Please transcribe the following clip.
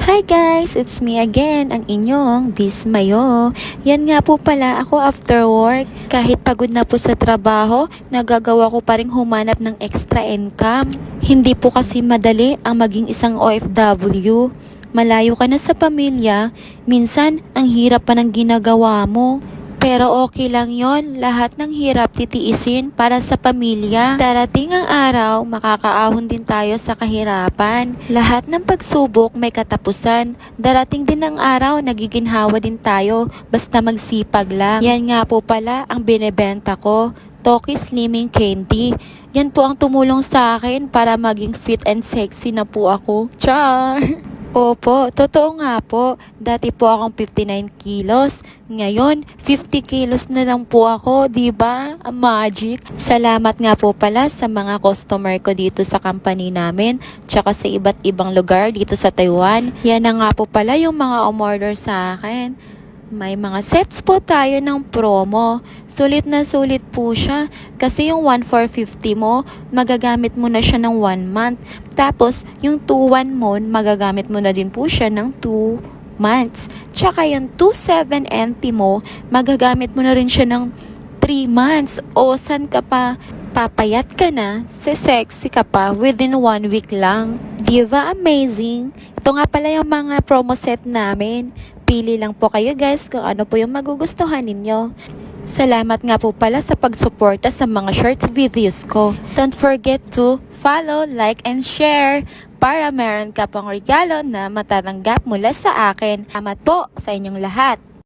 Hi guys! It's me again, ang inyong Bismayo. Yan nga po pala ako after work. Kahit pagod na po sa trabaho, nagagawa ko pa rin humanap ng extra income. Hindi po kasi madali ang maging isang OFW. Malayo ka na sa pamilya, minsan ang hirap pa ng ginagawa mo. Pero okay lang yon, lahat ng hirap titiisin para sa pamilya. Darating ang araw, makakaahon din tayo sa kahirapan. Lahat ng pagsubok may katapusan. Darating din ang araw, nagiginhawa din tayo, basta magsipag lang. Yan nga po pala ang binebenta ko. Toki Slimming Candy. Yan po ang tumulong sa akin para maging fit and sexy na po ako. Char! Opo, totoo nga po. Dati po akong 59 kilos. Ngayon, 50 kilos na lang po ako, di ba? Magic. Salamat nga po pala sa mga customer ko dito sa company namin, tsaka sa iba't ibang lugar dito sa Taiwan. Yan na nga po pala yung mga umorder sa akin. May mga sets po tayo ng promo. Sulit na sulit po siya kasi yung 1,450 mo, magagamit mo na siya ng 1 month. Tapos, yung 2,1 mo, magagamit mo na din po siya ng 2 months. Tsaka yung 2,790 mo, magagamit mo na rin siya ng 3 months. O, san ka pa? Papayat ka na, sexy ka pa within 1 week lang. Diba amazing? Ito nga pala yung mga promo set namin. Pili lang po kayo guys kung ano po yung magugustuhan ninyo. Salamat nga po pala sa pagsuporta sa mga short videos ko. Don't forget to follow, like, and share para meron ka pang regalo na matatanggap mula sa akin. Salamat po sa inyong lahat.